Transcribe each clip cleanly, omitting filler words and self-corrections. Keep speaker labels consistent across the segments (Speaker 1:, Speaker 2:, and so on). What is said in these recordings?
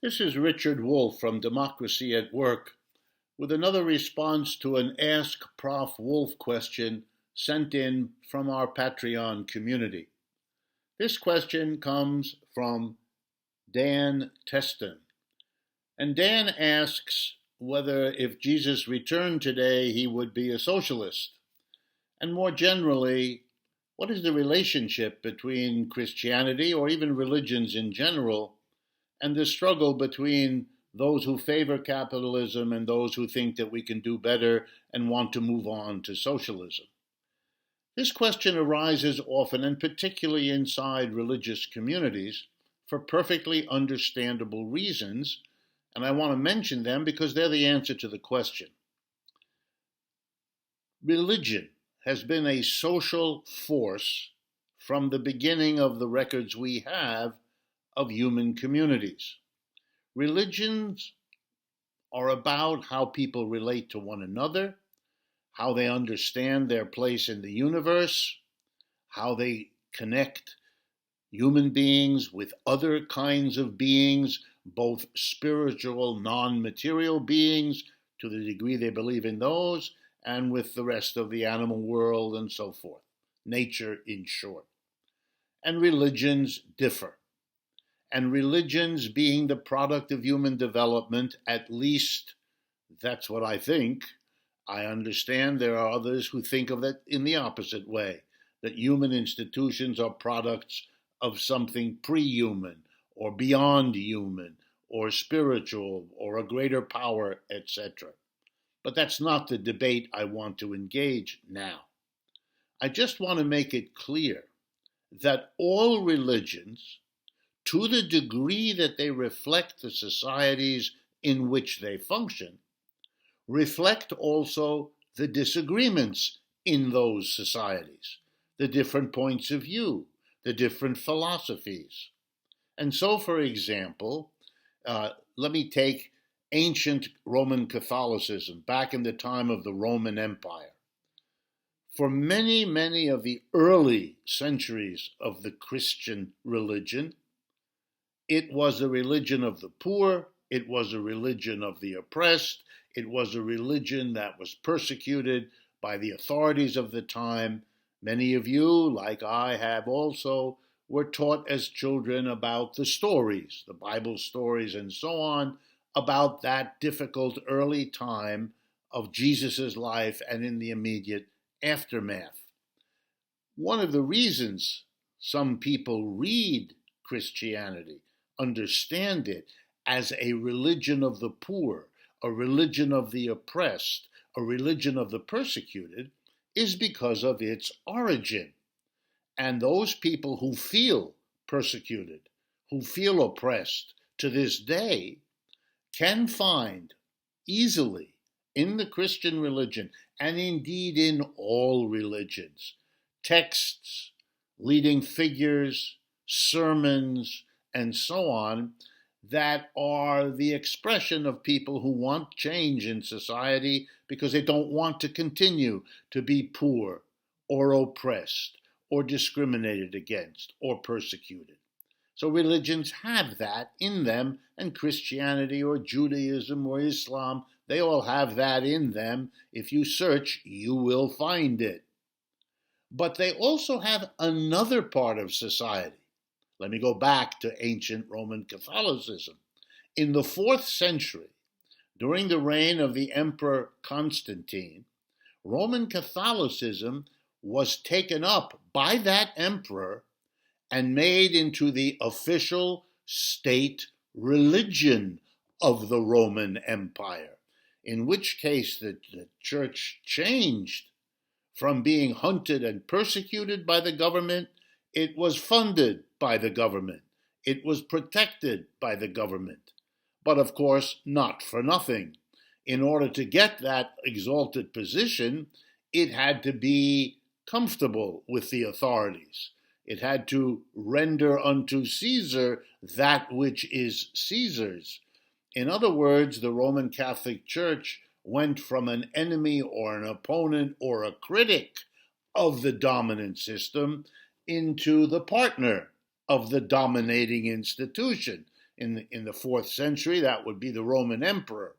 Speaker 1: This is Richard Wolff from Democracy at Work with another response to an AskProfWolff question sent in from our Patreon community. This question comes from Dan Teston. And Dan asks whether if Jesus returned today, he would be a socialist. And more generally, what is the relationship between Christianity or even religions in general and the struggle between those who favor capitalism and those who think that we can do better and want to move on to socialism? This question arises often, and particularly inside religious communities, for perfectly understandable reasons, and I want to mention them because they're the answer to the question. Religion has been a social force from the beginning of the records we have of human communities. Religions are about how people relate to one another, how they understand their place in the universe, how they connect human beings with other kinds of beings, both spiritual, non-material beings, to the degree they believe in those, and with the rest of the animal world and so forth. Nature, in short. And religions differ. And religions being the product of human development, at least that's what I think. I understand there are others who think of it in the opposite way, that human institutions are products of something pre-human or beyond human or spiritual or a greater power, etc. But that's not the debate I want to engage now. I just want to make it clear that all religions, to the degree that they reflect the societies in which they function, reflect also the disagreements in those societies, the different points of view, the different philosophies. And so, for example, let me take ancient Roman Catholicism back in the time of the Roman Empire. For many, many of the early centuries of the Christian religion, it was a religion of the poor, it was a religion of the oppressed, it was a religion that was persecuted by the authorities of the time. Many of you, like I have also, were taught as children about the stories, the Bible stories and so on, about that difficult early time of Jesus' life and in the immediate aftermath. One of the reasons some people read Christianity, understand it as a religion of the poor, a religion of the oppressed, a religion of the persecuted, is because of its origin. And those people who feel persecuted, who feel oppressed to this day, can find easily in the Christian religion, and indeed in all religions, texts, leading figures, sermons, and so on, that are the expression of people who want change in society because they don't want to continue to be poor or oppressed or discriminated against or persecuted. So religions have that in them, and Christianity or Judaism or Islam, they all have that in them. If you search, you will find it. But they also have another part of society. Let me go back to ancient Roman Catholicism. In the 4th century, during the reign of the Emperor Constantine, Roman Catholicism was taken up by that emperor and made into the official state religion of the Roman Empire, in which case the church changed from being hunted and persecuted by the government. It was funded by the government. It was protected by the government. But of course, not for nothing. In order to get that exalted position, it had to be comfortable with the authorities. It had to render unto Caesar that which is Caesar's. In other words, the Roman Catholic Church went from an enemy or an opponent or a critic of the dominant system into the partner of the dominating institution. In the 4th century, that would be the Roman emperor.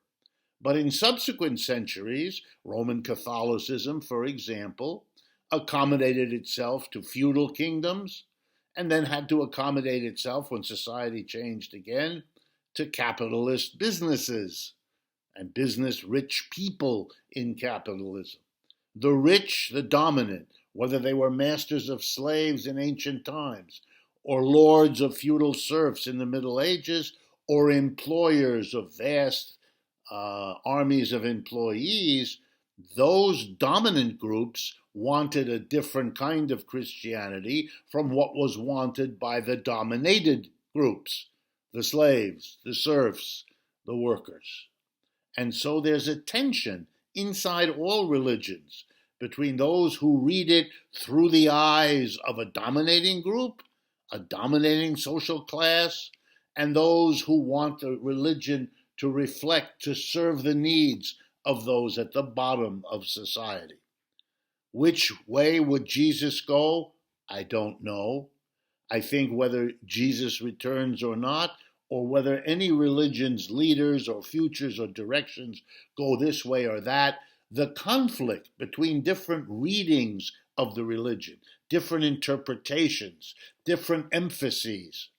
Speaker 1: But in subsequent centuries, Roman Catholicism, for example, accommodated itself to feudal kingdoms and then had to accommodate itself, when society changed again, to capitalist businesses and business-rich people in capitalism. The rich, the dominant, whether they were masters of slaves in ancient times, or lords of feudal serfs in the Middle Ages, or employers of vast armies of employees, those dominant groups wanted a different kind of Christianity from what was wanted by the dominated groups, the slaves, the serfs, the workers. And so there's a tension inside all religions between those who read it through the eyes of a dominating group, a dominating social class, and those who want the religion to reflect, to serve the needs of those at the bottom of society. Which way would Jesus go? I don't know. I think whether Jesus returns or not, or whether any religion's leaders or futures or directions go this way or that, the conflict between different readings of the religion, different interpretations, different emphases,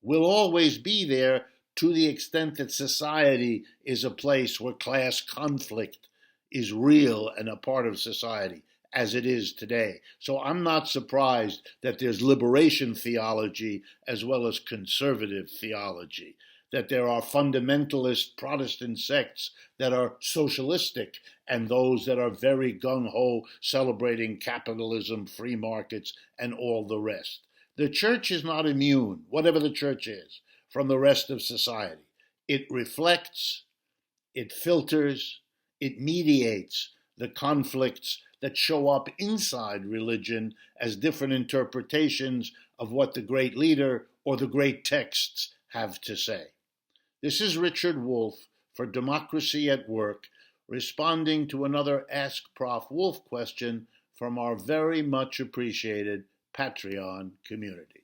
Speaker 1: will always be there, to the extent that society is a place where class conflict is real and a part of society, as it is today. So I'm not surprised that there's liberation theology as well as conservative theology, that there are fundamentalist Protestant sects that are socialistic and those that are very gung-ho, celebrating capitalism, free markets, and all the rest. The church is not immune, whatever the church is, from the rest of society. It reflects, it filters, it mediates the conflicts that show up inside religion as different interpretations of what the great leader or the great texts have to say. This is Richard Wolff for Democracy at Work, responding to another AskProfWolff question from our very much appreciated Patreon community.